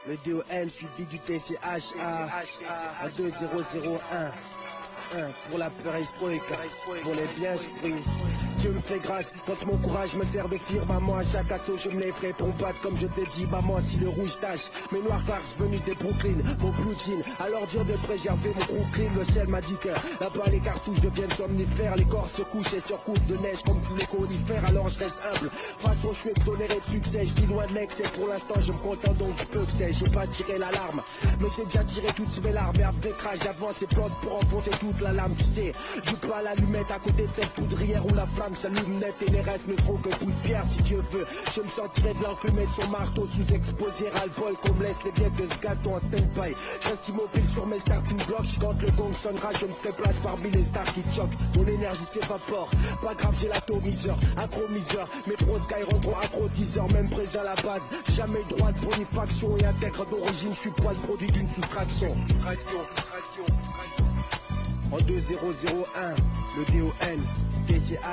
Le DON suivi du TCH à 2001. Pour la perestroïka, pour les biens esprits. Dieu me fait grâce quand mon courage me sert de firmament. À chaque assaut je me lèverai ton patte comme je t'ai dit maman. Si le rouge tache mes noirs farces venus des Brooklyn, mon blue jean alors dur de préserver mon Brooklyn. Le ciel m'a dit que là-bas les cartouches deviennent somnifères. Les corps se couchent et surcouvrent de neige comme tous les conifères. Alors je reste humble, façon je suis exonéré de succès. Je vis loin de l'excès, pour l'instant je me contente donc peu que c'est. J'ai pas tiré l'alarme, mais j'ai déjà tiré toutes mes larmes. Et après crash j'avance et plante pour enfoncer toute la lame. Tu sais, je pas l'allumette à côté de cette poudrière où la flamme s'allume net et les restes ne seront que coups de pierre. Si Dieu veut, je me sentirai de l'enclumer de son marteau sous-exposé ras le bol qu'on me laisse les biettes de ce gâteau en stand-by. Je reste immobile sur mes starting blocks. Quand le gong sonnera, je me ferai place parmi les stars qui choquent. Mon énergie s'évapore, pas grave, j'ai l'atomiseur, accromiseur. Mes pros guys rendront accro-teaseur, même présent à la base. Jamais droit de bonifaction et intègre d'origine, je suis pas le produit d'une soustraction. En 2001, le DON, TCHA.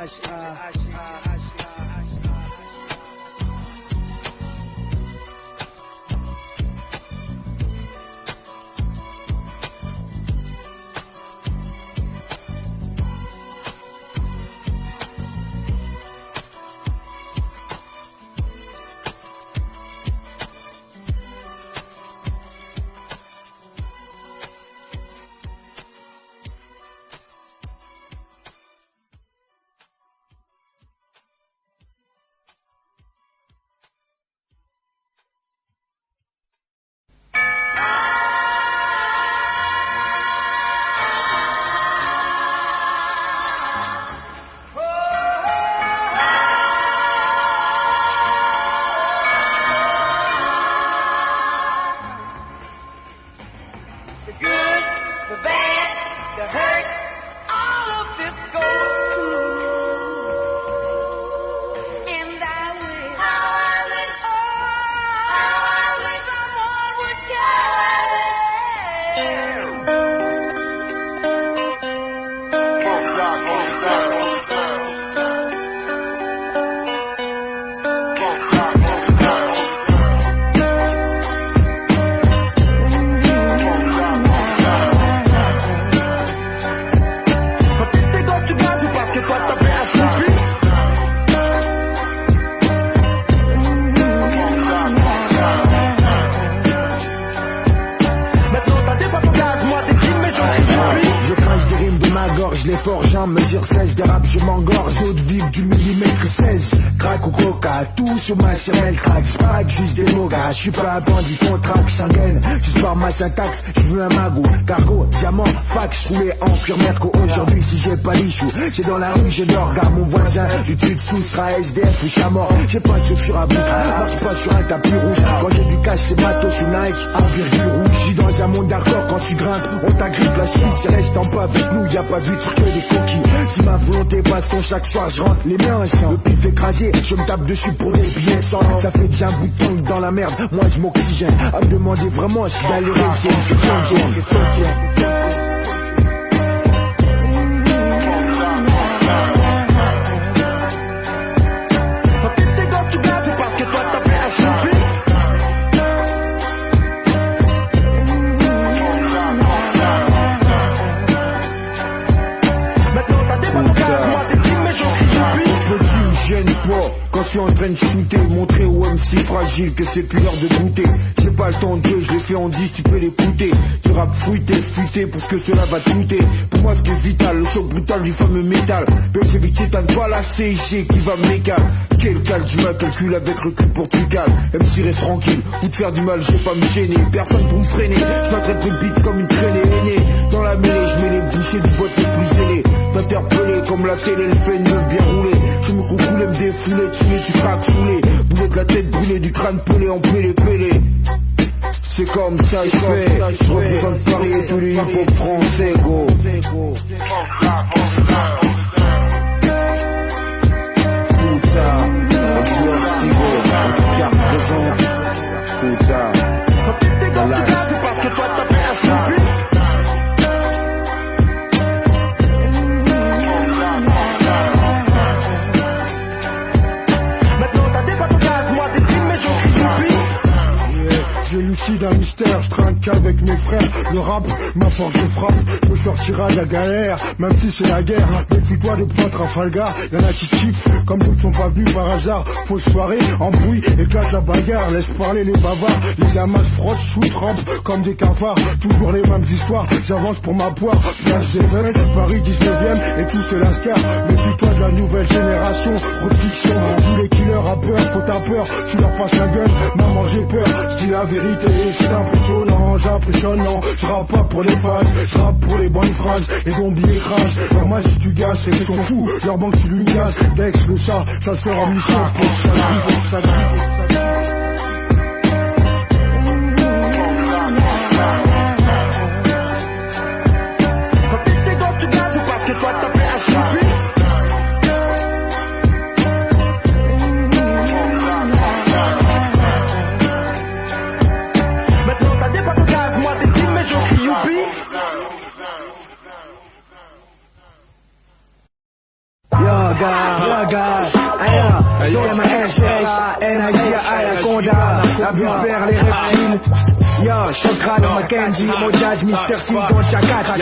Mesure 16 des rap, je m'engorge, eau de vivre du millimètre 16. Crack ou coca, tout sur ma chamelle crack. J'parle juste des mots gars, j'suis pas un bandit, contract, Schengen. Juste par ma syntaxe, j'veux un magot. Cargo, diamant, fax, j'roulais en cuir merco. Aujourd'hui si j'ai pas l'ichou, j'ai dans la rue, je dors. Regarde mon voisin, du dessus dessous sera SDF ou chat mort. J'ai pas de chaussures à bout, marche pas sur un tapis rouge. Quand j'ai du cash, c'est matos ou Nike, en virgule rouge. J'suis dans un monde d'hardcore, quand tu grimpes, on t'agrippe la suite. Si reste en pas avec nous, y'a pas de vitre que des coquilles. Si ma volonté baston chaque soir je rentre les mains sans. Le pif écrasé, je me tape dessus pour des billets sans. Ça fait déjà un bout de temps dans la merde, moi je m'oxygène. À me demander vraiment, je suis galéré, c'est une question de quand je suis en train de shooter, montrer au MC fragile que c'est plus l'heure de goûter. J'ai pas le temps de jeu, je l'ai fait en 10, tu peux l'écouter. Tu rap fruité, fuité pour ce que cela va te coûter. Pour moi ce qui est vital, le choc brutal du fameux métal. PG Titane, pas la CG qui va m'écal. Quel cal, tu m'as calculé avec recul pour tu calme. MC reste tranquille, ou te faire du mal, je vais pas me gêner. Personne pour me freiner, je m'attrape le beat comme une traînée aînée. Dans la mêlée, je mets les bouchées du boîte les plus scellées. T'interpeller comme la télé, le fait une meuf bien roulée. Je me coucoulais, me défouler, tu craques saoulé. Boulet de la tête brûlée, du crâne pelé en pelé. C'est comme ça je fais. Je représente Paris et tous les hip-hop français, go. Tout ça, un joueur psycho, carte présente. Tout ça, dans la c'est parce que toi t'as fait un snoopy. partie d'un mystère, je trinque avec mes frères. Le rap, ma force de frappe, me sortira de la galère, même si c'est la guerre. Méfie-toi de prendre Trafalgar, y'en a qui kiffent, comme d'autres sont pas venus par hasard. Fausse soirée, embrouille, éclate la bagarre, laisse parler les bavards. Les amas frottent, sous-trempent, comme des cafards. Toujours les mêmes histoires, j'avance pour ma poire. Place des Vennes, Paris 19ème, et tout c'est l'ascar. Méfie-toi de la nouvelle génération, trop de fiction. Tous les killers rappeurs, faut ta peur, tu leur passes la gueule, maman j'ai peur. Je dis la vérité, c'est impressionnant, j'impressionnant. Je rappe pas pour les fans, je rappe pour les bonnes phrases. Les zombies écrasent, leur match si tu gaz, c'est qu'ils sont fous. Leur banque tu lui gaz, Dex le chat, ça sert en mission pour ça. La vue vers les reptiles. Yo, Socrate, Mackenzie, Mojaj, Mr. T, Don Chakat,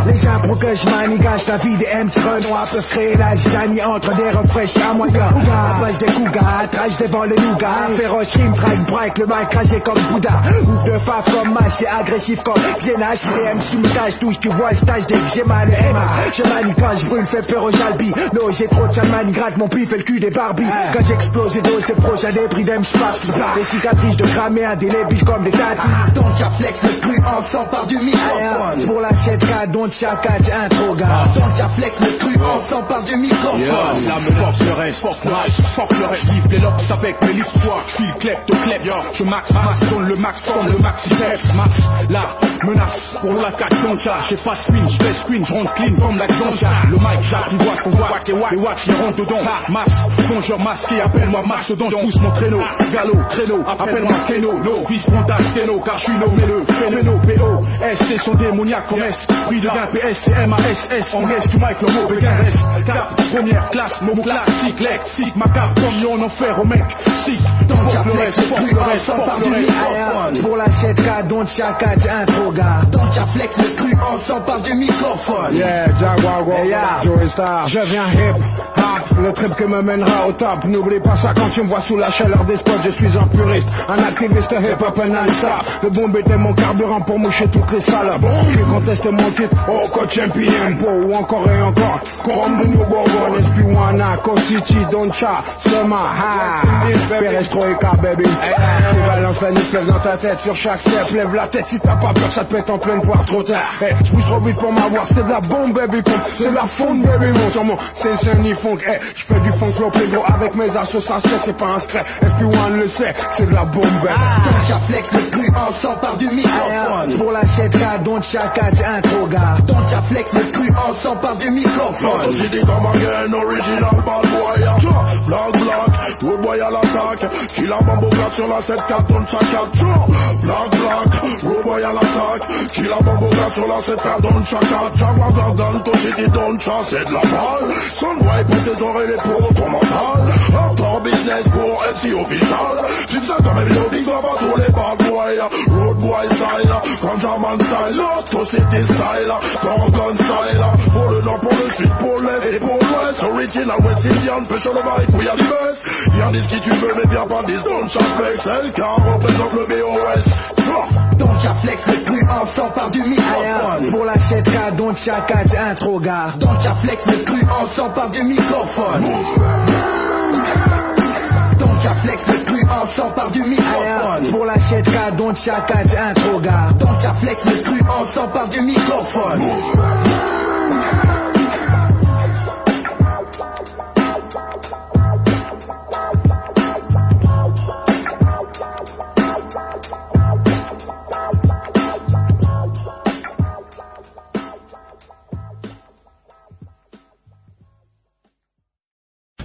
les gens pour que je manigage la vie des MC Renoir peuvent créer la zizanie entre des refresh à moyen. Approche des cougars, trash devant le nougat, féroce rime, track, break, le mic cragé comme Bouddha. Ouf de faf comme Mash et agressif comme Xénache. Si les MC me tâchent touche, tu vois, je tâche dès que j'ai mal et Emma. Je manie quand je brûle, fais peur aux jalbis. Non, j'ai trop de chalmanie, gratte mon pif et le cul des Barbies. Quand j'explose les doses de proches, des prix d'M Space. Les cicatrices de cramé indélébiles comme des tatis. Don't flex, le cru en s'empare du microphone. Pour la chetka, don't chakat, intro gars. Don't flex, le cru en s'empare du microphone. La me force le reste, fuck le reste. Livre les locks avec mes lips, toi. Je suis le klepto-klep, je max, donne le maxi test. Max, la menace pour la 4 doncha. J'ai pas swing, je vais screen, je rentre clean comme la Xanja. Le mic, j'apprivoise qu'on voit, les watch, ils rentrent dedans. Masse, plongeur masqué, appelle-moi mastodon, je pousse mon traîneau. Galop, créneau, appelle-moi Keno. No, vice montage Keno, car je suis nommé le phénomène. PO, SC sont démoniaques comme S. Prix de gain PS et MASS. En reste, tu mic, le mot béguin reste. Cap, première classe, mot classique, lexique. Ma cape, comme on en fait au mec. Sick, don't le reste, fuck le reste, s'empare du microphone. Pour la chetka, don't chakat, intro gars. Don't flex, le cru en s'empare du microphone. Yeah, Jaguar, Joey Star. Je viens hip, hop, le trip qui me mènera au top. N'oublie pas ça quand tu me vois sous la chaleur des spots. Je suis un puriste, un activiste hip-hop, un alsa. Le bombe était mon carburant pour moucher toutes les salades. Qui conteste mon titre, oh coach champion, ou encore et encore. Comme de New Bourbon, SP1, Co-City, Doncha, Sema, ha, Perestroika, baby. Tu balances la nuque dans ta tête sur chaque step. Lève la tête si t'as pas peur, ça te pète en pleine poire trop tard. Je bouge trop vite pour m'avoir, c'est de la bombe, baby. C'est de la fonte, baby. Mon sur mon, c'est un funk. Je fais du funk flow gros avec mes associations, c'est pas un secret. SP1 le sait, c'est de la bombe, baby. Don't flex, le cru en s'empare du microphone. Pour la chetka, don't chakat, intro gars. Don't flex, le cru en s'empare du microphone. City come again, original bad boy. Black, road boy à l'attaque. Kill a bambo black sur la 7-4, don't chakat. Black, road boy à l'attaque. Kill a bambo black sur la 7-4, don't chakat. Jaguar dans ton city, don't chat, c'est de la balle. Sunboy pour tes oreilles et pour ton mental. Hardcore business pour MC official. Tu te sens comme un vidéo big up à tous les bad boys. Road boy style, Benjamin style, ton city style, ton gun style. Pour le nord, pour le sud, pour l'est et pour l'ouest. Original West Indian, pêche le bike, oui y'a du best. Viens dis qui tu veux, mais viens pas dis don't flex. LK représente le BOS. Don't flex, le cru en s'empare du microphone. Pour la chetka, don't chakat, intro gars. Don't flex, le cru en s'empare du microphone. Don't flex, le cru en s'empare du microphone. Pour la chetka, don't chakat, intro gars. Don't flex, le cru en s'empare du microphone.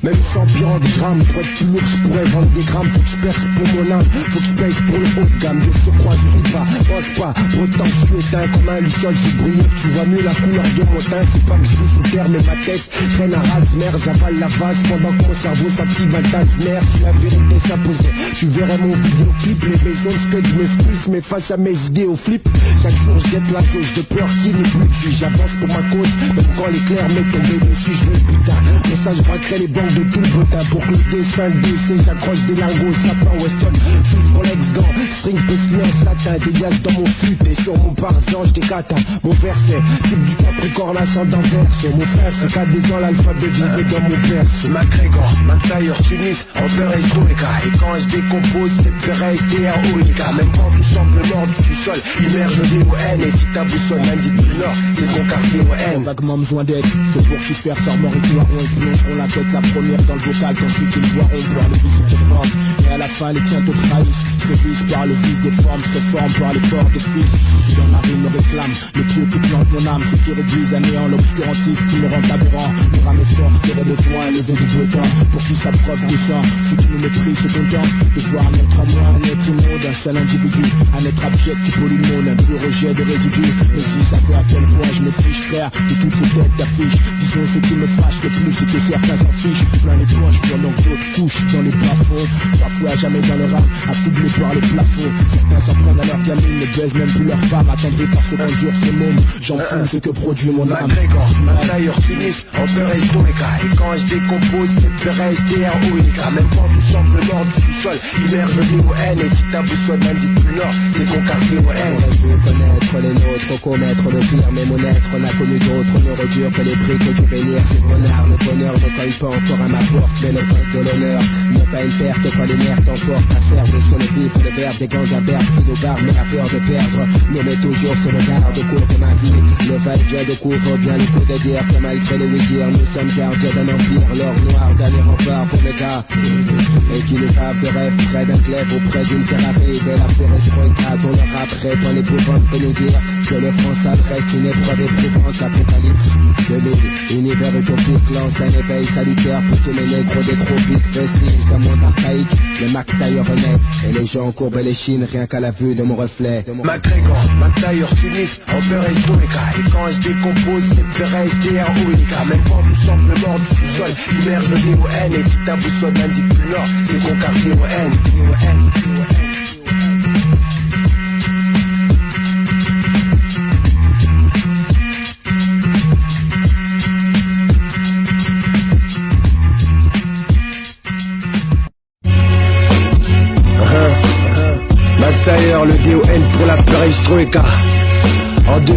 Même sans pire de grammes, pour être plus lourd, je pourrais vendre des grammes. Faut que je perce pour mon âme, faut que je pèse pour le haut de gamme. De surcroît, je ris pas, pense pas. Autant que je suis éteint comme un luciole, je brille. Tu vois mieux la couleur de mon teint. C'est pas que je vis sous terre, mais ma tête traîne à Ralsmer. J'avale la vase pendant que mon cerveau s'active un tas de nerfs. Si la vérité s'imposait, tu verrais mon vidéoclip. Les maisons que je me sculpte, mais face à mes idées au flip. Chaque jour, je guette la jauge de peur qui n'est plus dessus. J'avance pour ma cause, même quand l'éclair m'est tombé dessus. Je veux putain, pour ça je braquerai les banques de tout le botin. Pour que le dessin de j'accroche des lingots, sapin Weston. Shoes Rolex gants, string pesqué en satin. Des gaz dans mon flip et sur mon pare-blanche des catins. Mon verset, type du Capricorne ascendant verso. Mon frère, c'est qu'à 2 ans l'alphabet vivait dans mon berceau. McGregor, McTayer, Tunis, en perestroïka. Et quand je décompose, c'est perestroïka. Même quand tout semble mort du sous-sol, immerge le DON. Et si ta boussole m'indique du nord, c'est mon quartier ON. Vaguement besoin d'aide, que pour qui faire sort mort et gloiront. Ils plongeront la tête la première dans le bocal, qu'ensuite ils boiront, boire le vice de forme. Et à la fin les tiens te trahissent, se vise par le vice de forme, se forme par l'effort de fils. Qui dans la rue me réclame, le pieu qui plante mon âme, ceux qui réduisent à néant l'obscurantisme qui me rend aberrant. Pour âme et force, ferait de toi un lever du beau temps. Pour qui sa preuve de sang, ceux qui nous méprisent se contentent de voir naître en moi un être immonde, un seul individu, un être abject qui pollue le monde, un pur rejet de résidus. Mais si ça fait à quel point je me fiche frère de toutes ces têtes d'affiches. Disons ce qui me fâche le plus, c'est que certains s'en fichent. Plein les poches, pendant que d'autres couchent dans les bas-fonds. Parfois à jamais dans le rap, affublés par les plafonds. Certains s'en prennent à leur gamine, ne baisent même plus leur femme. Attendrés par ce qu'endure ces mômes, j'en fous ce que produit mon âme. McGregor, McTayer, Tunis, en perestroïka. Et quand je décompose, c'est perestroïka. Même quand tout semble mort du sous-sol, immerge le DON. Et si ta boussole m'indique plus nord, c'est mon quartier ON. J'aurais pu connaître les nôtres, commettre le pire, mais mon être n'a connu d'autres, ne redure que les prix que du bénir. C'est renard, le bonheur ne cogne pas encore à ma porte, mais le code de l'honneur n'est pas une perte quand les nerfs t'emportent. À serve sur le vif, le verbe des gants à berbe qui nous barrent, mais la peur de perdre nous met toujours sur le garde au cours de ma vie. Le va-et-vient de couvre bien les coups de dire que malgré les oui-dire, nous sommes gardiens d'un empire. L'or noir, dernier rempart pour mes gars, et qui nous bave de rêve près d'un glaive auprès d'une terre aride. Et la perestroïka dont le rap répand l'épouvante peut nous dire que le front s'adresse une épreuve éprouvante. Apocalypse 2000, univers utopique lance un éveil salutaire pour tous les négros des tropiques. Vestige d'un monde archaïque, le McTayer renaît et les gens courbent les chines rien qu'à la vue de mon reflet. McGregor, McTayer, Tunis, en perestroïka. Et quand je décompose, c'est perestroïka. Même quand tout semble mort du sous-sol, immerge le DON. Et si ta boussole m'indique plus nord, c'est mon quartier ON. McTayer, le DON pour la perestroïka. En 2000.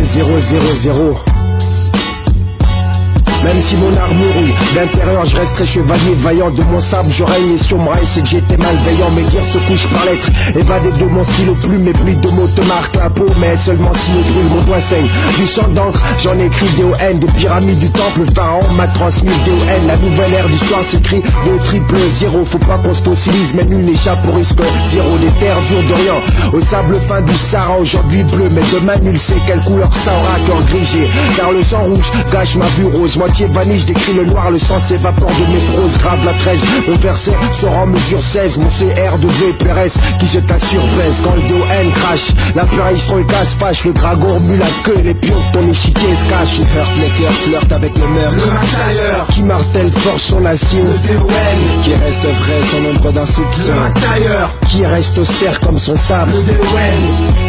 Même si mon armure rouille d'intérieur, je resterai chevalier vaillant. De mon sable je règne et sur mon rail c'est que j'étais malveillant. Mes dires se couchent par lettres, évadés de mon stylo plume. Mes pluies de mots te marquent la peau, mais seulement si le brûle. Mon doigt saigne du sang d'encre, j'en écris DON. Des pyramides du temple, le pharaon m'a transmis DON. La nouvelle ère d'histoire s'écrit de 000. Faut pas qu'on se fossilise, mais nul n'échappe au risque zéro. Des terres dures d'Orient au sable fin du Sahara. Aujourd'hui bleu, mais demain nul sait quelle couleur ça aura. Cœur grigé, car le sang rouge gâche ma vue rose. Moitié vanille, je décris le noir, le sang s'évapore de mes proses. Grave la 13, mon verset sort en mesure 16. Mon CR de VPRS qui jette la surbaisse. Quand le DON crache, la perestroïka se fâche. Le dragon remue la queue et les pions de ton échiquier se cachent. Heurte les cœurs, flirte avec le meurtre. Le McTayer qui martèle force son acier. Le DON qui reste vrai sans nombre d'un soupçon. Le McTayer qui reste austère comme son sable. Le DON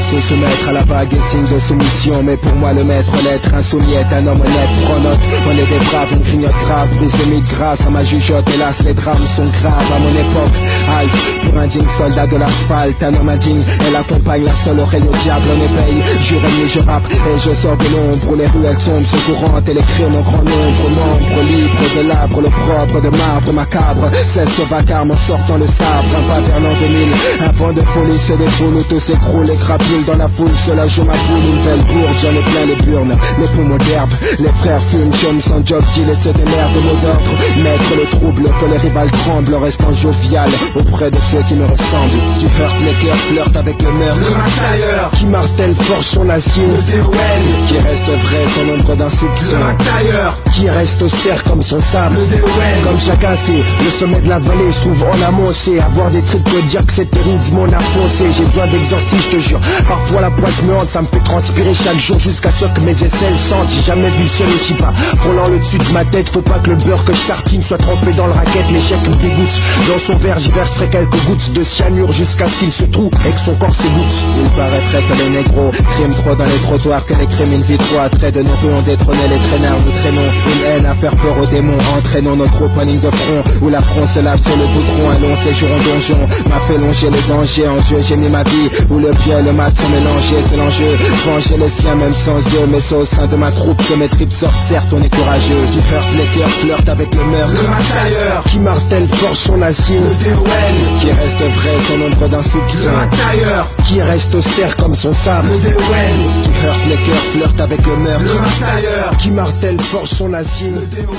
c'est se mettre à la vague et signe de soumission. Mais pour moi le maître, l'être insoumis est un homme honnête. Prends note, on est des braves, on grignote grave. Brise les mythes grâce à ma jugeote. Hélas les drames sont graves à mon époque. Halte pour un digne soldat de l'asphalte. Un homme indigne, elle accompagne la seule oreille au diable. On éveille, je règne, je rappe et je sors de l'ombre. Les ruelles sombres se courantes et les crimes en grand nombre. Membre libre de l'arbre, le propre de marbre macabre. Celle ce vacarme en sortant le sabre. Un pas vers l'an 2000, un vent de folie se défoule. Tout s'écroule, les crapules dans la foule. Cela je ma boule, une belle bourge. J'en ai plein les burnes, les poumons d'herbe. Les frères fument, jeunes sans job, deal et se démerdent. Mot d'ordre, mettre le trouble, que les rivales tremblent. Restant jovial auprès de ceux qui me ressemble. Qui heurte les cœurs, flirte avec le meurtre. Le McTayer qui martèle forge son acier. Le DOL Qui reste vrai sans l'ombre d'un soupçon. Le McTayer Qui reste austère comme son sable. Le DOL Comme chacun sait, le sommet de la vallée se trouve en amont. C'est avoir des trucs pour dire que c'est terrible, mon a foncé. J'ai besoin d'exorcisme, je te jure. Parfois la poisse me hante, ça me fait transpirer chaque jour jusqu'à ce que mes aisselles sentent. J'ai jamais vu le ciel aussi bas, frôlant le dessus de ma tête. Faut pas que le beurre que je tartine soit trempé dans le racket. L'échec me dégoûte. Dans son verre j'y verserai quelques gouttes de cyanure jusqu'à ce qu'il se trouve et que son corps s'égoutte. Il paraîtrait que les négros criment trop dans les trottoirs, que les crimes une vie trop à trait de nos rues ont détrôné les traînards. Nous traînons une haine à faire peur aux démons, entraînons nos troupes en ligne de front, où la front se lave sur le goudron. Un long séjour en donjon m'a fait longer le danger. En jeu j'ai mis ma vie, où le pied et le mat sont mélangés. C'est l'enjeu, venger les siens même sans eux. Mais c'est au sein de ma troupe que mes tripes sortent. Certes on est courageux, qui heurte les cœurs, flirte avec le meurtre. Le McTayer Qui martèle forge son acier. Le DOL Qui reste vrai sans l'ombre d'un soupçon. Le McTayer Qui reste austère comme son sable. Le DOL Qui heurte les cœurs, flirte avec le meurtre. Le McTayer Qui martèle forge son acier. Le DOL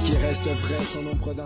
Qui reste vrai sans l'ombre d'un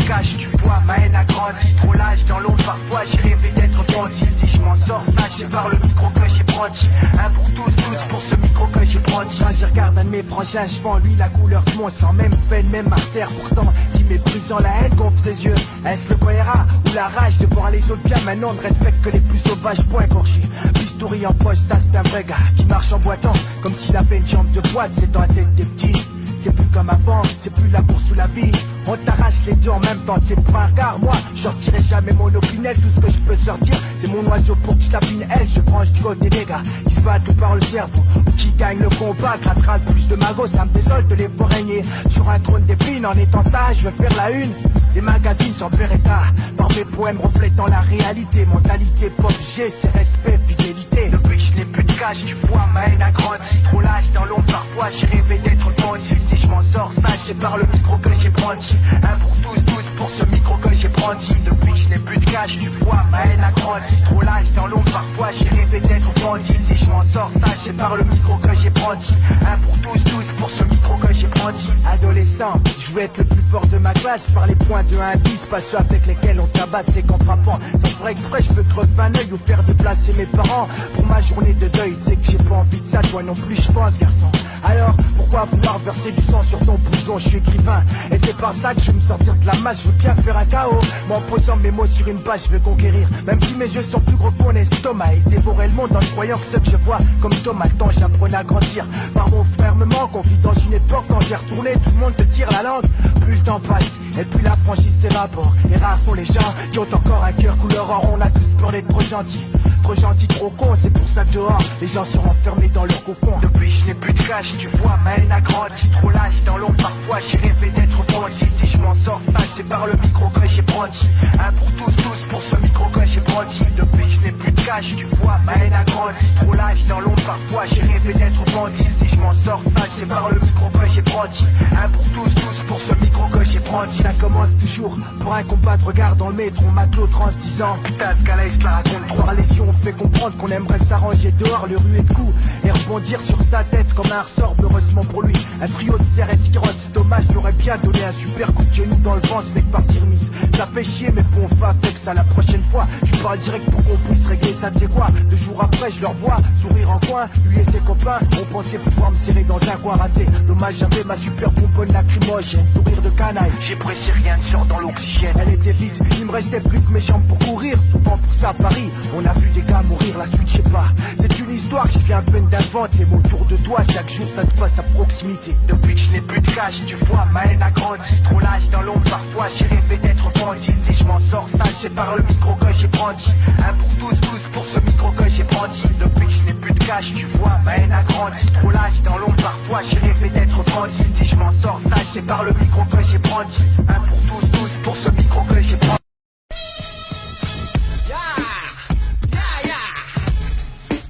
Cache, tu vois, ma haine a grandi. Trop lâche dans l'ombre, parfois j'ai rêvé d'être bandit. Si je m'en sors, sachez par le micro que j'ai brandi. Un pour tous pour ce micro que j'ai brandi. Quand je regarde un de mes frangins, je vends lui la couleur de mon sang. Même peine, même artère, pourtant, si méprisant la haine gonfle ses yeux. Est-ce le choléra ou la rage de voir les autres bien? Maintenant, ne respecte que les plus sauvages, point gorgé. Bistouri en poche, ça c'est un vrai gars qui marche en boitant, comme s'il avait une jambe de boîte, c'est dans la tête des petits. C'est plus comme avant, c'est plus la course ou la vie. On t'arrache les deux en même temps, c'est pas un regard. Moi, je sortirai jamais mon opinel. Tout ce que je peux sortir, c'est mon oiseau pour que je tapine elle. Je branche du côté des gars qui se battent tout par le cerveau, ou qui gagne le combat, grattera le plus de magot. Ça me désole de les voir régner sur un trône d'épines. En étant sage, je veux faire la une. Les magazines sont état par mes poèmes reflétant la réalité. Mentalité pop, G, c'est respect, fidélité. Depuis que je n'ai plus de cash, tu vois, ma haine a grandi. Trop lâche dans l'ombre, parfois j'ai rêvé d'être bandit. Si je m'en sors, sage, c'est par le micro que j'ai brandi. Un pour tous pour ce micro que j'ai brandi. Depuis que je n'ai plus de cash, tu vois, ma haine a grandi. Trop lâche dans l'ombre, parfois j'ai rêvé d'être bandit. Si je m'en sors, sage, c'est par le micro que j'ai brandi. Un pour tous pour ce micro que j'ai brandi. Adolescent, je voulais être le plus fort de ma classe par les points de 1 à 10, pas ceux avec lesquels on tabasse et qu'en frappant. Sans faire exprès, je peux crever un œil ou faire déplacer mes parents. Pour ma journée de deuil, tu sais que j'ai pas envie de ça, toi non plus, je pense, garçon. Alors, pourquoi vouloir verser du sang sur ton blouson? Je suis écrivain, et c'est par ça que je veux me sortir de la masse. Je veux bien faire un chaos, mais en posant mes mots sur une page, je veux conquérir. Même si mes yeux sont plus gros que mon estomac, et dévorer le monde en croyant que ce que je vois comme Thomas, le temps j'apprenais à grandir. Par mon frère me manque, on vit dans une époque quand j'ai retourné, tout le monde te tire la langue. Plus le temps passe, et plus la franchise s'évapore. Et rares sont les gens qui ont encore un cœur couleur or. On a tous peur d'être trop gentils. Trop gentil, trop con, c'est pour ça que dehors les gens sont enfermés dans leur cocon. Depuis je n'ai plus de cash, tu vois, ma haine a grandi. Trop lâche dans l'ombre, parfois j'ai rêvé d'être bandit. Si je m'en sors, sage, c'est par le micro que j'ai brandi. Un pour tous pour ce micro que j'ai brandi. Depuis je n'ai plus de cash, tu vois, ma haine a grandi. Trop lâche dans l'ombre, parfois j'ai rêvé d'être bandit. Si je m'en sors, sage, c'est par le micro que j'ai brandi. Un pour tous pour ce micro que j'ai brandi. Ça commence toujours pour un combat de regard dans le métro. Matelot trans disant, putain ce gars-là il se la raconte trop. Par les yeux on fait comprendre qu'on aimerait s'arranger dehors, le ruer de coups et rebondir sur sa tête comme un ressort. Heureusement pour lui, un trio de CRS qui rote. C'est dommage, j'aurais bien donné un super coup de genou dans le ventre avec partir mise. Ça fait chier mais bon, on va avec ça la prochaine fois. Je parle direct pour qu'on puisse régler ça, tu sais quoi. 2 jours après je leur vois sourire en coin. Lui et ses copains ont pensé pouvoir me serrer dans un coin raté. Dommage, j'avais ma super bonbonne lacrymogène, sourire de canaille. J'ai pressé rien de sort dans l'oxygène. Elle était vide, il me restait plus que mes jambes pour courir. Souvent pour ça à Paris, on a vu des gars mourir. La suite je sais pas, c'est une histoire que je viens à peine d'inventer. Mais autour de toi chaque jour ça se passe à proximité. Depuis que je n'ai plus de cash, tu vois, ma haine a grandi. Trop lâche dans l'ombre, parfois j'ai rêvé d'être bandit. Si je m'en sors, sage, c'est par le micro que j'ai brandi. Un pour tous pour ce micro que j'ai brandi. Depuis que je n'ai plus de cash, tu vois, ma haine a grandi. Trop lâche dans l'ombre, parfois j'ai rêvé d'être bandit. Si je m'en sors, sage, c'est par le micro que j'ai brandi. Un pour tous pour ce micro que j'ai brandi.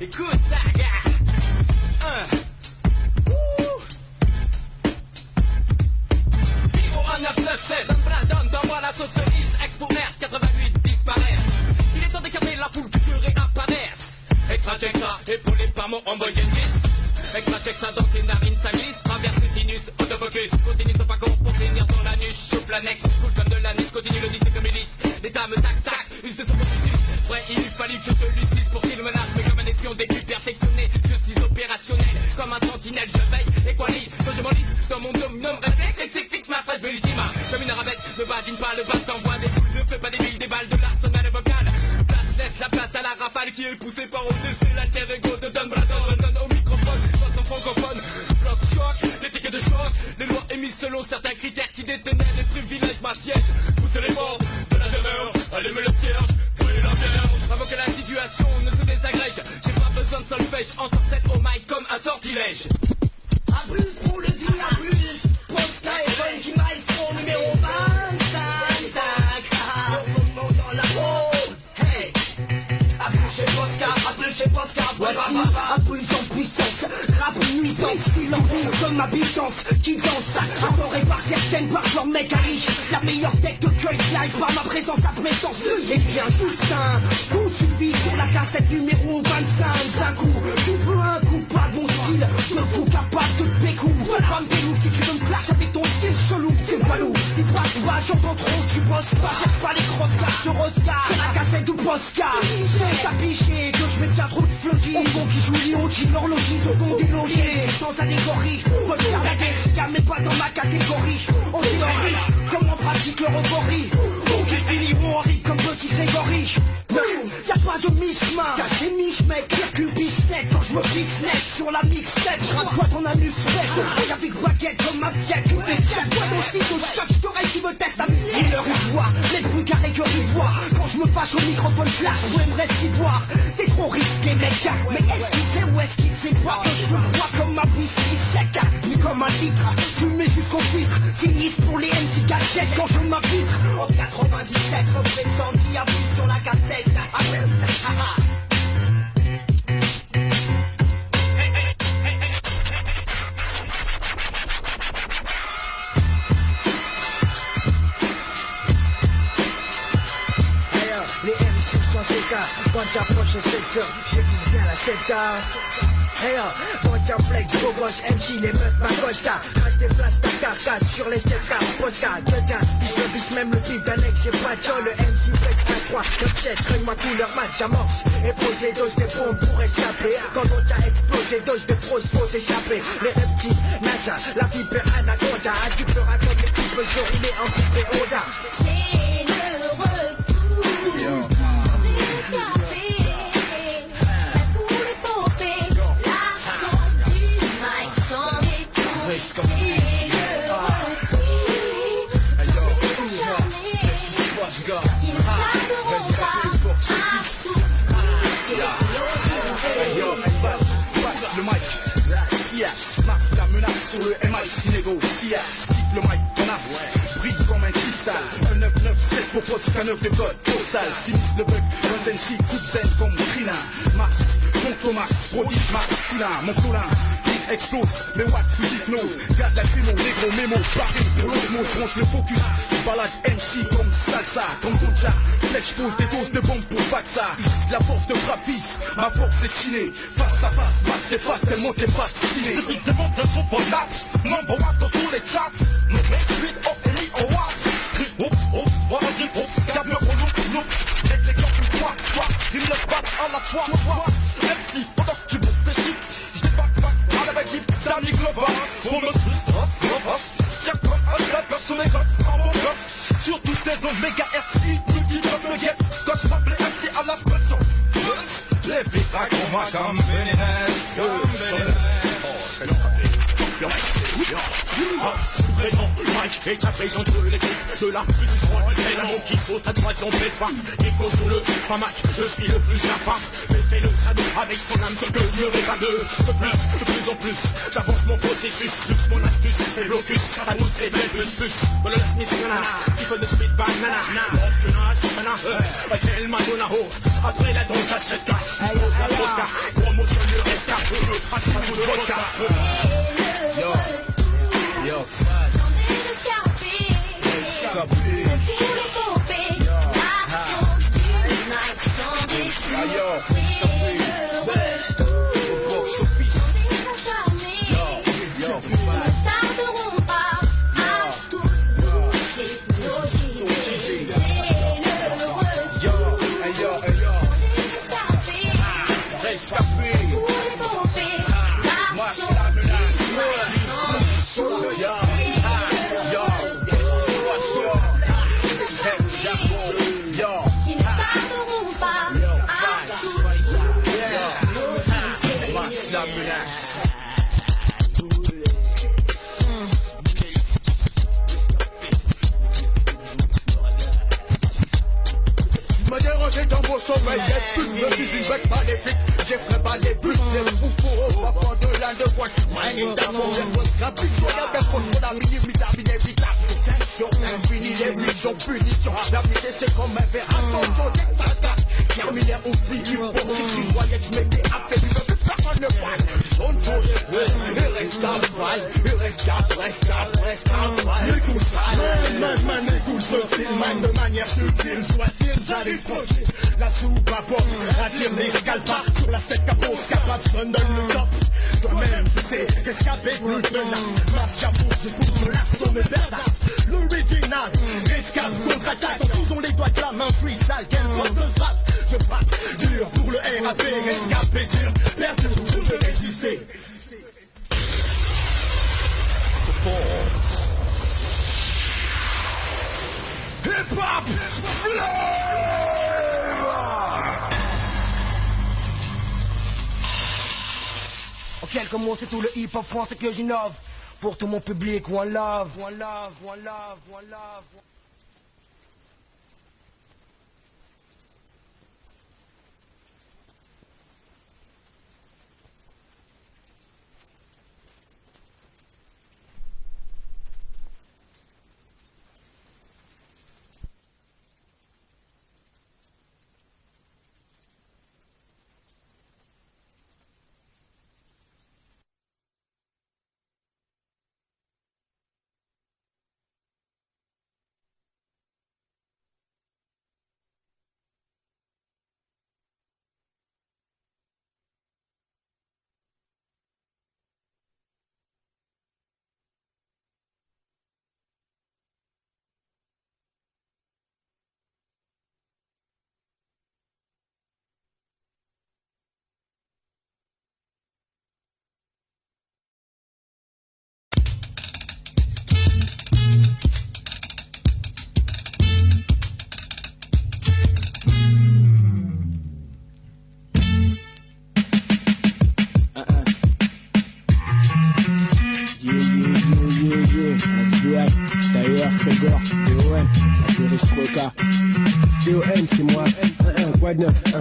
Écoute ça, gars. Vivo 1997, donne plein d'hommes, dans moi la socialiste, ex-commerce, 88 disparaissent. Il est temps d'écarter la foule, que je réapparaisse. Extra check ça, épaulé par mon homeboy Gengis. Extra check ça, dans ses narines, ça glisse. Traverse le sinus, autofocus. Continue son parcours pour finir dans la nuit. Chauffe l'annexe, cool comme de l'anis. Continue le disque comme Ulysse. Les dames tax tax, use de son processus. Ouais, il eût fallu que je lucide pour qu'il me lâche. Mais comme un espion début perfectionné, je suis opérationnel. Comme un sentinelle, je veille, équalise. Quand je m'enlise dans mon dom-nom réflexe, fixe ma phrase bellissima. Comme une arabette, ne badine pas le basse, t'envoie des boules, ne fais pas des billes, des balles de l'arsenal vocal. Laisse la place à la rafale qui est poussée par au-dessus l'alter ego de Don Bradon. Donne au microphone, face en francophone. Bloc choc, les tickets de choc. Les lois émises selon certains critères qui détenaient les privilèges ma siège. Pousser les portes de la demeure, allumer le cierge, brûler la bière. Avant que la situation ne se désagrège, j'ai pas besoin de solfège, en sorcette au mic comme un sortilège. A plus pour le dire, à plus. Posca et Funky Maestro numéro 25. Dans la peau. Hey. A plus chez Posca, a plus chez Posca. Voici à plus en puissance. Rap nuisance, silence comme ma puissance qui danse. Adoré par certaines par leur mec à riche. La meilleure tech de Drake Live par ma présence à présence. Et bien juste un coup suffit sur la cassette numéro 25. Un coup, tu veux un coup pas de mon style. Je me fous capable de te découvrir. Pas me déloue si tu veux me clash avec ton style chelou. C'est walou, il passe pas, j'entends trop, tu bosses pas. Cherche pas les grosses cartes de Roscar. C'est la cassette du Posca. C'est affiché que je mets bien trop de flotti. Au fond qui joue Lyon, qui l'horlogie sont qu'on délogé. Sans allégorie, regarde la guérilla, mais pas dans ma catégorie. On théorie, comme on pratique le reborie. Ou qui finiront en rip comme petit Grégory. Y'a pas de mi-chemin, y'a des miches mec, y'a qu'une biche-tête. Quand je me fixe net sur la mixtape, j'rate-toi ton anus fête. Avec baguette comme ma fiette, tu fais check. Toi ton style de choc, j't'aurais qui me teste à musique. Leur ivoire, les plus carrés que l'ivoire. Quand je me fâche au microphone flash, vous aimerez s'y voir. C'est trop risqué mec, mais est-ce qu'il sait ou est-ce qu'il sait pas que je le vois comme ma whisky sec, puis comme un litre, fumé jusqu'au filtre. Sinistre pour les MC gadgets quand je m'infiltre. En 97, représente Diablo sur la cassette. Les MC sont CK, quand j'approche le secteur, je vise bien la secta. Hey quand j'enflex, beau gosse, MC, les meufs, ma costa. Crache des flashs, ta carcasse, sur les STK, Posca, quelqu'un, biche le biche, même le type d'un ex, j'ai pas de le MC flex, 1, 3, 9, 7, craigne-moi couleur match, j'amorce, et pose des doses, des bombes pour échapper. Quand on t'a explosé, doses de pros, faut s'échapper. Les reptiles, NASA, la vipère, anaconda, tu peux raconter les types, je roulais en coupé Oda. C'est le retour des escapés. Ils ne tarderont pas à souffrir. Passe le mic, CS, masse la menace sur le MIC négo, CS, quitte le mic, tenace, brille comme un cristal, un 997 pour poste qu'un 9 de code postal, sinistre le bug, un MC, coup de zen comme Trina, masse, ton Thomas, prodige masculin, mon colin, explose, mes watts sous hypnose, garde la crimo, négro, mémo, Paris, pour l'osmose, bronche le focus, balade MC comme salsa, comme Doja, flèche pose des doses de bombes pour Vaxa, la force de frappe vise, ma force est chinée, face à face, face et face, tellement t'es fasciné. Depuis tes mondes de son collapse, number one dans tous les charts, no make street up and lead on watts, oops, oops, voilà dit oops, garde le relou, look, avec les gars du quack, squat, ils me laissent battre à la choix, MC, pendant que tu bouffes tes chips, avec l'hip, Danny Glover, on me suce, tiens comme un rapper sous mes gosses, en bon gosse, sur toutes tes ondes mégahertz, multi-top nuggets, quand je m'appelais MC à la sponson, lève les tracks, on m'a comme présent, Mike et ta présente les clips de la position et l'amour qui saute à droite, son péfam, écho sur le Mac, je suis le plus infâme, mais fais le shadow avec son âme, ce que mieux n'est pas de plus en plus, j'avance mon processus, luxe mon astuce, et blocus, à nous c'est plus, but let's miss people the speed banana, off to us, I tell Madonna ho, après la donne j'achète cash, la Posca, promotion le escape, hashtag de vodka, yo, Yo, mon sommeil est pute. Je suis une bête maléfique, j'effraie pas les buts. Les fous pour eux, pas de l'un de moi. Mining d'avant, les grosses graphiques. Soyez bien contre la vitamine évitable. 5 sur infini, les missions punitions. La vie c'est comme un verre. Attention, dès que ça casse. Terminé, oublie du pour qui tu croyais que je m'étais affaibli. Personne ne voit. Jaune pour les bleus. Il reste à balle. Il reste à balle. Écoute ça. Man, écoute ce style. Man, de manière subtile. Soit-il, j'arrive tranquille. La soupe à porte. Attire des scalpars sur la 7 capot. Scapable, sonne donne le top. Toi-même, tu sais qu'escaper plus tenace. Masque à bouche pour me l'assommer badass. L'original, escape, contre-attaque. En faisant les doigts de la main, freestyle, game, force de frappe. Je frappe dur pour le RAP, escape dur, perdu, je résister. Hip-hop, en quelques mots, c'est tout le hip-hop français que j'innove. Pour tout mon public, one love, one love, one love, one love. D'ailleurs, Trégor, DOM, Atterristroca. DOM, c'est moi, 1, quoi de neuf, 1.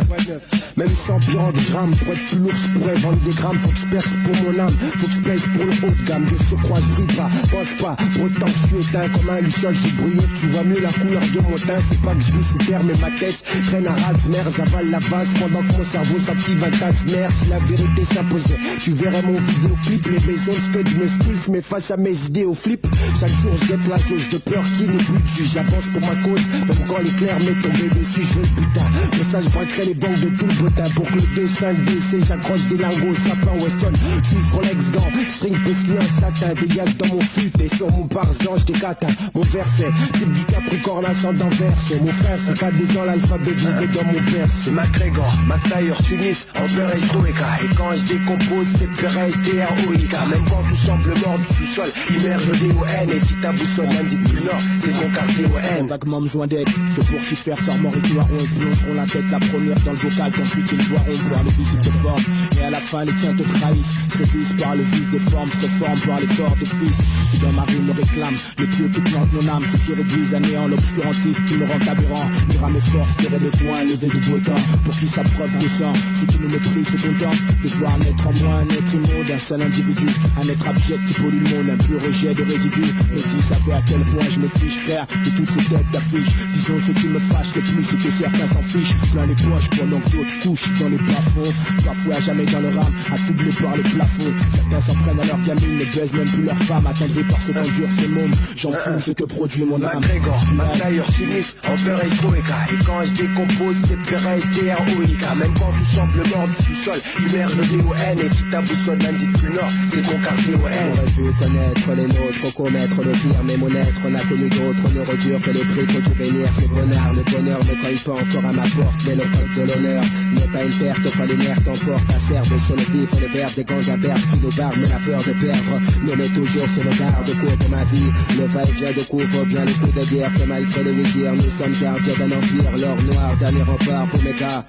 Même sans pire de grammes, pour être plus lourd, je pourrais vendre des grammes. Faut que je perce pour mon âme, faut que je pèse pour le haut de gamme. De surcroît, je brille pas, pense pas. Pour autant que je suis éteint comme un luchol, j'ai brillé. Tu vois mieux la couleur de mon teint. C'est pas que je vis sous terre, mais ma tête traîne à Razmer. J'avale la vase pendant que mon cerveau s'active un tas de mer. Si la vérité s'imposait, tu verrais mon vidéoclip. Les maisons de skate, je me sculpte, mais face à mes idées au flip. Chaque jour, je guette la jauge de peur qui n'est plus dessus. J'avance pour ma cause, même quand l'éclair m'est tombé dessus, je veux le putain. Pour ça, je braquerai les banques de tout le botin. Pour que le 2-5-DC, j'accroche des lingots, sapin Weston. Shoes Rolex gants, string pesquis en satin. Des gaz dans mon fut et sur mon pare-blanche des catins. Mon verset, type du Capricorne, ascendant verso. Mon frère, c'est qu'à 2 ans, l'alphabet vivait dans mon berceau. McGregor, McTayer, Tunis, Amber et Troika. Et quand je décompose, c'est Perez, TROIK. Même quand tout semble mort du sous-sol, immerge DON. Et si ta boussole m'indique plus nord, c'est mon quartier ON. Vaguement besoin d'aide, que pour qui faire sort mort et gloiron. Ils plongeront la tête la première dans le bocal, qu'ensuite ils boiront voir les visites de forme. Et à la fin les tiens te trahissent, se révisent par le vice des formes, se forment par l'effort de fils. Qui dans ma rue me réclame, les pieux qui plantent mon âme, ceux qui réduisent à néant l'obscurantisme qui me rend aberrant. Mira mes forces, tirer mes poings, lever du beau temps, pour qui sa preuve de sang. Ceux qui nous méprisent se contentent de voir naître en moi un être immonde, un seul individu, un être abject qui pollue le monde, un pur rejet de résidus. Mais si ça fait à quel point je me fiche frère de toutes ces têtes d'affiches. Disons ce qui me fâche le plus, c'est que certains s'en fichent plein les poches pendant que d'autres couchent dans les bas-fonds. Parfois jamais dans leur âme, affublés par les plafonds. Certains s'en prennent à leur gamine, ne baisent même plus leur femme, attendrés par ce qu'endure ces mômes. J'en fous ce que produit mon âme. McGregor, McTayer, Tunis, Amber et Troika. Et quand je décompose, c'est Perez, TROIK. Même quand tout semble mort du sous-sol, immerge le DON. Et si ta boussole m'indique plus nord, c'est mon quartier ON. J'aurais pu connaître les nôtres, commettre le pire, mais mon être n'a connu d'autres neurodures que les prix que tu bénir. C'est bonheur, le bonheur ne cogne pas encore à ma porte, mais le code de l'honneur n'est pas une perte quand les nerfs t'emportent à serve sur le vif, le verbe des gangs à berbe qui nous barbe, mais la peur de perdre nous met toujours sur le garde au cours de ma vie. Le va-et-vient de couvre bien les coups de guerre que malgré les huitières, nous sommes gardiens d'un empire, l'or noir, dernier rempart pour mes gars,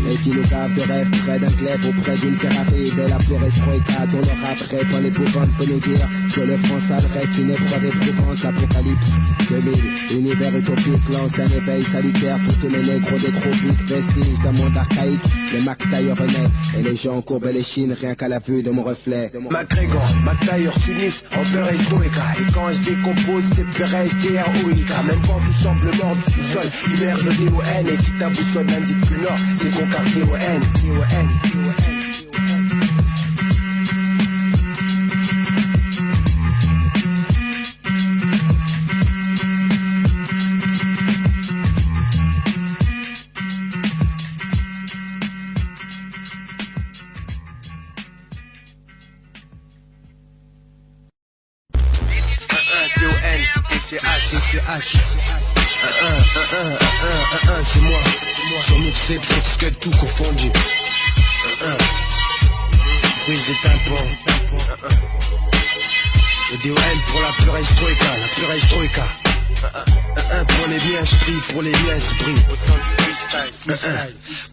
et qui nous gave de rêves près d'un club auprès d'une thérapie de la perestroïka dont le rap répond l'épouvante peut nous dire que le franc sale reste une épreuve éprouvante. Apocalypse 2000, univers utopique lance un éveil salutaire pour tous les négros des tropiques, vestiges d'un monde archaïque, le McTayer renaît et les gens courbent les chines rien qu'à la vue de mon reflet. McGregor, McTayer s'unissent en perestroïka. Et quand je décompose c'est perestroïka. Même quand tout semble mort du sous-sol, immerge le DON. Et si ta boussole n'indique plus nord, c'est mon quartier ON. CCH, c'est moi. Sur mixtape, sur skate, tout confondu. Brise et tympans. Le DON pour la perestroïka, la perestroïka. Pour les miens esprits, pour les miens esprits.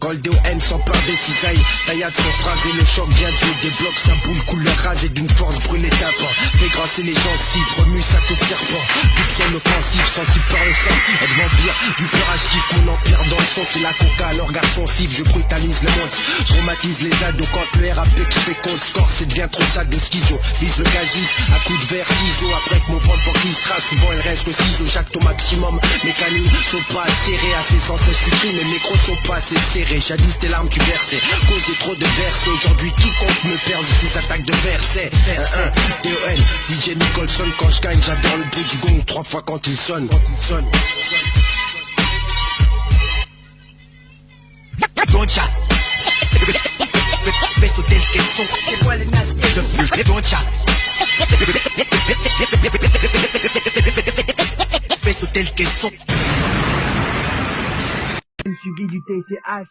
Quand le DON s'empare des cisailles, taillade sans phrase et le choc vient de jouer des blocs, sa boule couleur rasée d'une force brûlée tapant. Fait grasser les gencives, remue sa queue de serpent. Toute son offensive, sensible par le sang. Être vampire, du peur à kiff mon empire dans le son, c'est la coca, l'organe sensif, je brutalise le monde. Traumatise les ados quand le RAP qui fait compte score, c'est devient trop sad de schizo. Vise le gagis, à coups de verre, ciseaux. Après que mon ventre pour qui se trace, souvent il reste que ciseaux. Jacques au maximum, mes canines sont pas serrées, assez sans cesse sucrées, mes micros sont pas assez serrés. Jadis tes larmes tu versais, causé trop de verses. Aujourd'hui quiconque me perd ces attaques de versets. DON, DJ Nicholson, quand je gagne j'adore le bruit du gong 3 fois quand il sonne. Bon chat, fais sauter le caisson, c'est quoi les nasques de plus. Bon chat, fais sauter le caisson. Suivi du TCH.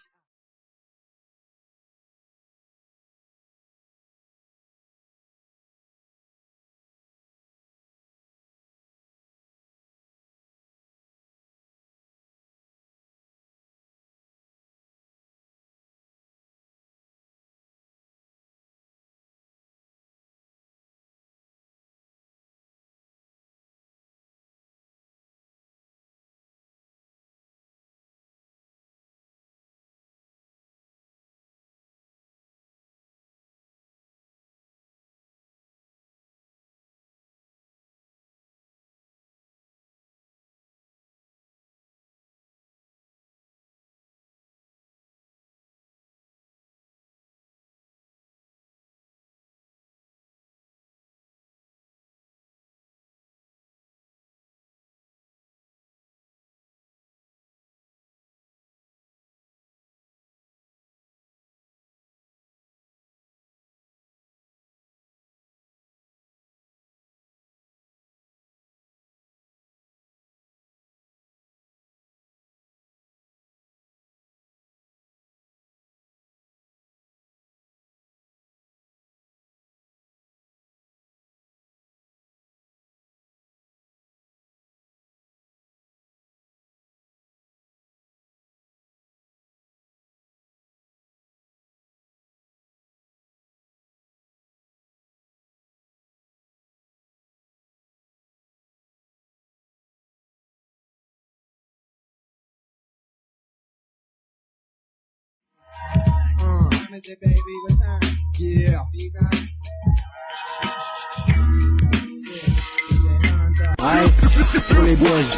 Baby, what time? Yeah. Aïe, pour les biens, si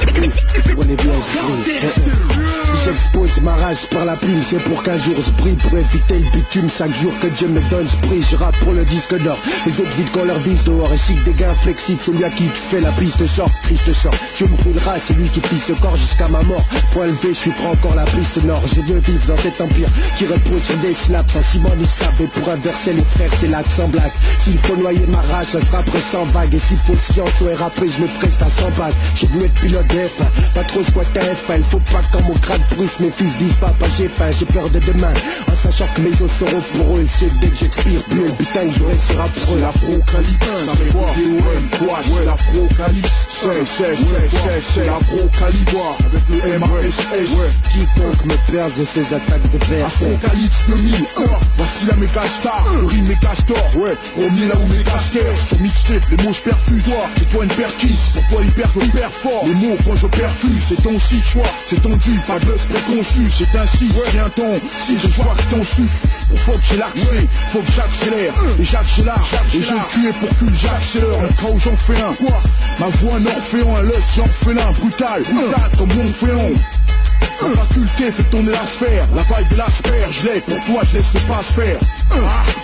j'expose ma rage par la plume, c'est pour qu'un jour je brille, pour éviter le bitume. Chaque jour que Dieu me donne, je prie, je rappe pour le disque d'or. Les autres vides qu'on leur dise dehors, et chic des gars flexibles, celui à qui tu fais la piste sort, triste sort. Dieu me brûlera, c'est lui qui pisse le corps jusqu'à ma mort. Point levé, je suis prêt encore la piste nord. J'ai de vivre dans cet empire qui repose sur des slaps, sans ciment ni sable. Et pour inverser les frères, c'est l'accent black. S'il faut noyer ma rage, ça sera après 100 vagues. Et s'il faut science ou après, je me preste à 100 balles. J'ai voulu être pilote de F1, pas trop squatter F1. Il faut pas quand mon crâne bruce, mes fils disent papa j'ai faim, j'ai peur de demain. En sachant que mes os seront pour eux, ils savent dès que j'expire plus. Le putain que j'aurai sera pour eux. L'afro-calypse, ça fait quoi? Quoi? Ouais, l'afro-calypse, c'est l'afro-calypse, avec le M-A-S-S. Quiconque me perce de ses attaques de verre. Afro-calypse 2001, voici la méga star, le rime mes castors, ouais, remis là où mes casters. Sur mixtape, les mots je perfuse, et toi une perquise, pour toi hyper je perds fort. Les mots quand je perfuse, c'est ton si choix, c'est ton dû, pas de buzz préconçu, c'est ainsi, j'ai un ton, si je vois que t'en suffes. Faut que j'ai l'accès, faut que j'accélère, et j'accélère, et j'ai tué pour que j'accélère. Un cas où j'en fais un, quoi? Ma voix un orphéon, un lust, j'en fais l'un, brutal, comme mon féon. Ma faculté fait tourner la sphère, la vibe et l'asperge, je l'ai, pour toi je laisse le passe faire.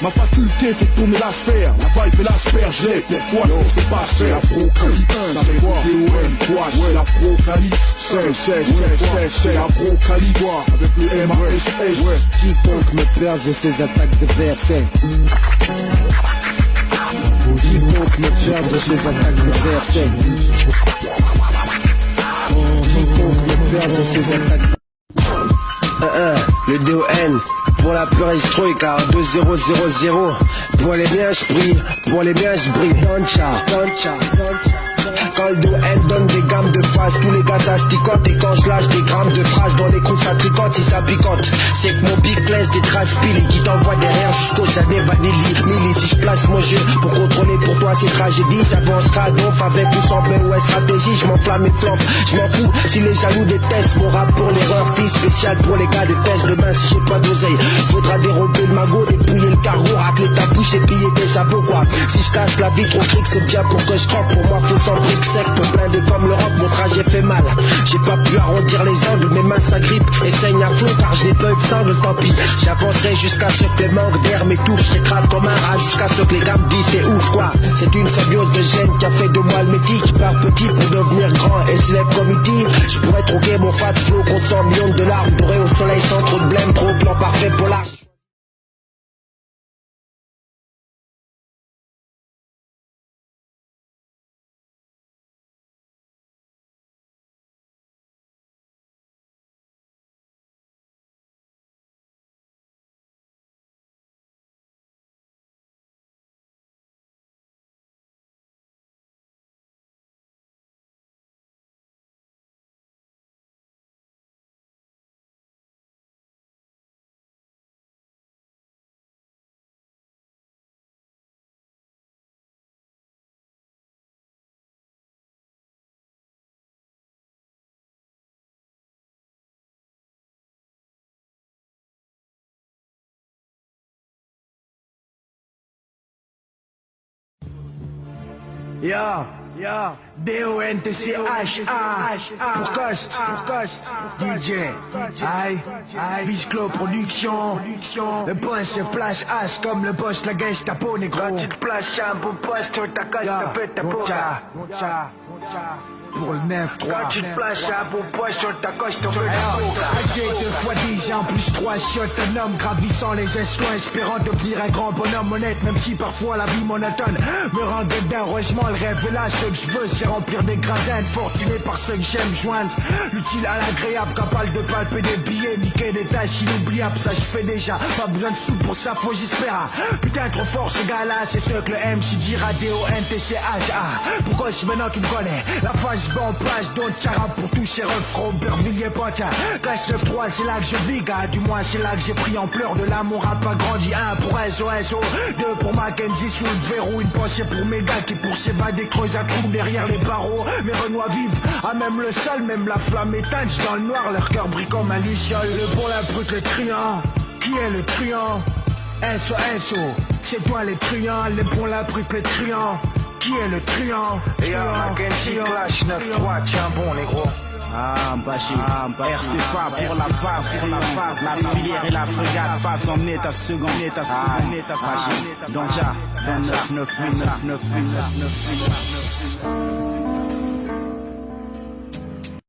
Ma faculté fait tourner la sphère, la vibe et l'asperge, je l'ai, pour toi je laisse le passe faire. L'afro-calypse, ça fait quoi? Ouais, l'afro-calypse, c'est l'afro-calypse, avec le M-A-S-S. Quiconque me perce de ses attaques de verre, c'est quiconque me perce de ses attaques de verre, c'est quiconque me perce de ses attaques. Le DON pour la perestroïka 2000. Pour les biens je prie, pour les biens je brille. Doncha. Quand le DON donne des gammes de phrases, tous les gars ça se ticote. Et quand je lâche des grammes de phrases dans les coups ça tricote, si ça picote. C'est que mon big laisse des traces pili qui t'envoie derrière jusqu'au jamais vanilli. Milli, si je place mon jeu pour contrôler pour toi ces tragédies, j'avancera donc avec ou sans ouais stratégie. Je m'enflamme et flambe, je m'en fous si les jaloux détestent mon rap pour l'erreur. T spécial pour les gars des tests. Demain si j'ai pas d'oseille, faudra dérober le magot, dépouiller le carreau, racler ta bouche et piller tes chapeaux quoi. Si je casse la vitre au cric, c'est bien pour que je croque. Pour moi faut sans briques sec, pour blinder comme le rock, mon trajet fait mal. J'ai pas pu arrondir les angles, mes mains s'agrippent et saignent à flot car je n'ai pas eu de sangle, tant pis. J'avancerai jusqu'à ce que le manque d'air m'étouffe, je crade comme un rat jusqu'à ce que les gars me disent t'es ouf quoi. C'est une symbiose de gènes qui a fait de moi le métier qui part petit pour devenir grand et se lève comme il dit. Je pourrais troquer mon fat flow contre 100 millions de dollars dorés au soleil sans trop de blême, trop plan parfait pour l'art. Ya, D-O-N-T-C-H-A pour Cost, DJ, Visclo Production, le boss se place H comme le boss, la Gestapo négro. Quand tu te places, un beau poste, ta coche te pète ta peau. Pour le 9-3. Quand tu te places, un beau poste, ta coche te pète ta peau. J'ai 2 fois 10, en plus 3 shots, un homme gravissant les échelons, espérant devenir un grand bonhomme honnête, même si parfois la vie monotone me rend dedans. Heureusement, le rêve est là, ce que je veux, c'est remplir des gradins, fortuné par ceux que j'aime joindre l'utile à l'agréable, capable de palper des billets, niquer des tâches inoubliables, ça je fais déjà, pas besoin de sous pour ça, faut j'espère. Putain, trop fort ce gars-là, c'est ce que le MC dira, D-O-N-T-C-H-A. Pourquoi si maintenant tu me connais, la face bon place, d'autres chara pour tous ces refrains, Aubervilliers pote, classe 9-3, c'est là que je vis, gars, du moins c'est là que j'ai pris en pleurs de là, mon rap a grandi, 1 pour SOSO, 2 pour Mackenzie sous le verrou, une pensée pour mes gars qui pour s'évader creusent un trou derrière les barreaux, mes renois vivent, à même le sol, même la flamme éteinte, dans le noir, leur cœur brille comme un luciole, le bon, la brute, le truand, qui est le truand? SO, c'est toi les truands, le bon, la brute, le truand, qui est le truand? Mackenzie Clash 9-3, tiens bon négro. RCFA pour la face, la filière et la frégate face en état second, donc 29 9 9 9 9 9 9 9 9